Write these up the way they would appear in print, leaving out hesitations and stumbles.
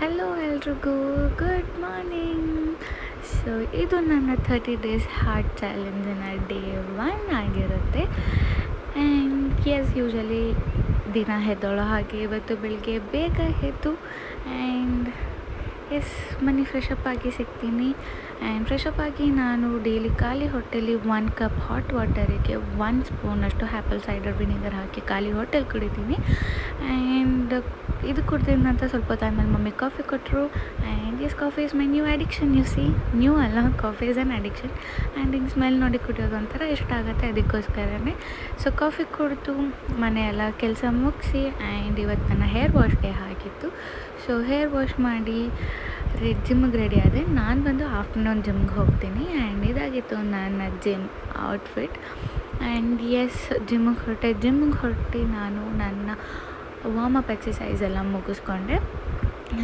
Hello ಎಲ್ರಿಗೂ, good morning. So ಇದು ನನ್ನ 30 ಡೇಸ್ ಹಾರ್ಟ್ ಚಾಲೆಂಜಿನ ಡೇ 1 ಆಗಿರುತ್ತೆ. ಆ್ಯಂಡ್ ಯೂಶಲಿ ದಿನ ಎದ್ದೋಳೋ ಹಾಗೆ ಇವತ್ತು ಬೆಳಿಗ್ಗೆ ಬೇಗ ಎದ್ದು ಆ್ಯಂಡ್ ಮನೆ ಫ್ರೆಶಪ್ ಆಗಿ ಸಿಗ್ತೀನಿ. ಆ್ಯಂಡ್ ಫ್ರೆಶಪ್ ಆಗಿ ನಾನು ಡೈಲಿ ಖಾಲಿ ಹೊಟ್ಟೆಲಿ 1 ಕಪ್ ಹಾಟ್ ವಾಟರಿಗೆ 1 ಸ್ಪೂನಷ್ಟು ಆ್ಯಪಲ್ ಸೈಡರ್ ವಿನಿಗರ್ ಹಾಕಿ ಖಾಲಿ ಹೊಟ್ಟೆಲಿ ಕುಡಿತೀನಿ. ಆ್ಯಂಡ್ ಇದು ಕುಡ್ದಿದ ನಂತರ ಸ್ವಲ್ಪ ಹೊತ್ತು ಆದಮೇಲೆ ಮಮ್ಮಿ ಕಾಫಿ ಕೊಟ್ಟರು. And coffee is my new addiction. New ಅಲ್ಲ, coffee is an addiction. And ಹಿಂಗೆ ಸ್ಮೆಲ್ ನೋಡಿ ಕುಡಿಯೋದು ಒಂಥರ ಇಷ್ಟ ಆಗುತ್ತೆ, ಅದಕ್ಕೋಸ್ಕರನೇ. ಸೊ ಕಾಫಿ ಕುಡಿದು ಮನೆಯೆಲ್ಲ ಕೆಲಸ ಮುಗಿಸಿ ಆ್ಯಂಡ್ ಇವತ್ತು ನನ್ನ ಹೇರ್ ವಾಶ್ ಡೇ ಆಗಿತ್ತು. ಸೊ ಹೇರ್ ವಾಶ್ ಮಾಡಿ ಜಿಮ್ಮಿಗೆ ರೆಡಿ ಆದೆ. ನಾನು ಬಂದು ಆಫ್ಟರ್ನೂನ್ ಜಿಮ್ಗೆ ಹೋಗ್ತೀನಿ. ಆ್ಯಂಡ್ ಇದಾಗಿತ್ತು ನನ್ನ ಜಿಮ್ ಔಟ್ಫಿಟ್. ಆ್ಯಂಡ್ ಜಿಮ್ಮಿಗೆ ಹೊರಟಿ ನಾನು ನನ್ನ ವಾರ್ಮಪ್ ಎಕ್ಸಸೈಸ್ ಎಲ್ಲ ಮುಗಿಸ್ಕೊಂಡೆ.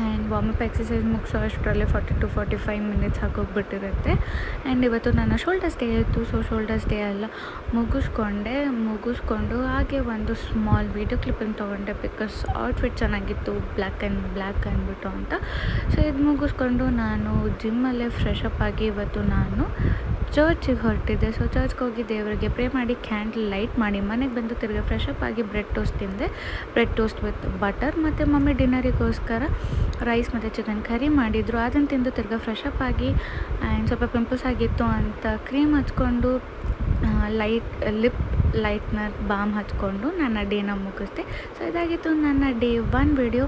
ಆ್ಯಂಡ್ ವಾರ್ಮಪ್ ಎಕ್ಸಸೈಸ್ ಮುಗಿಸೋ ಅಷ್ಟರಲ್ಲಿ 40 to 45 ಮಿನಿಟ್ಸ್ ಆಗೋಗ್ಬಿಟ್ಟಿರುತ್ತೆ. ಆ್ಯಂಡ್ ಇವತ್ತು ನನ್ನ ಶೋಲ್ಡರ್ಸ್ ಡೇ ಇತ್ತು. ಸೊ ಶೋಲ್ಡರ್ಸ್ ಡೇ ಎಲ್ಲ ಮುಗಿಸ್ಕೊಂಡು ಹಾಗೆ ಒಂದು ಸ್ಮಾಲ್ ವೀಡಿಯೋ ಕ್ಲಿಪ್ಪಿಂಗ್ ತೊಗೊಂಡೆ, ಬಿಕಾಸ್ ಔಟ್ಫಿಟ್ ಚೆನ್ನಾಗಿತ್ತು, ಬ್ಲ್ಯಾಕ್ ಅಂದ್ಬಿಟ್ಟು ಅಂತ. ಸೊ ಇದು ಮುಗಿಸ್ಕೊಂಡು ನಾನು ಜಿಮ್ಮಲ್ಲೇ ಫ್ರೆಶಪ್ ಆಗಿ ಇವತ್ತು ನಾನು ಚರ್ಚಿಗೆ ಹೊರಟಿದ್ದೆ. ಸೊ ಚರ್ಚ್ಗೆ ಹೋಗಿ ದೇವರಿಗೆ ಪ್ರೇ ಮಾಡಿ ಕ್ಯಾಂಡಲ್ ಲೈಟ್ ಮಾಡಿ ಮನೆಗೆ ಬಂದು ತಿರ್ಗಿ ಫ್ರೆಶಪ್ ಆಗಿ ಬ್ರೆಡ್ ಟೋಸ್ಟ್ ತಿಂದೆ. Bread toast with butter. ಮತ್ತು ಮಮ್ಮಿ ಡಿನ್ನರಿಗೋಸ್ಕರ ರೈಸ್ ಮತ್ತು ಚಿಕನ್ ಕರಿ ಮಾಡಿದರು. ಅದನ್ನು ತಿಂದು ತಿರ್ಗಿ ಫ್ರೆಶಪ್ ಆಗಿ ಆ್ಯಂಡ್ ಸ್ವಲ್ಪ ಪಿಂಪಲ್ಸ್ ಆಗಿತ್ತು ಅಂತ ಕ್ರೀಮ್ ಹಚ್ಕೊಂಡು ಲಿಪ್ ಲೈಟ್ನರ್ ಬಾಮ್ ಹಚ್ಕೊಂಡು ನನ್ನ ಡೇನ ಮುಗಿಸ್ದೆ. ಸೊ ಇದಾಗಿತ್ತು ನನ್ನ ಡೇ 1 ವಿಡಿಯೋ.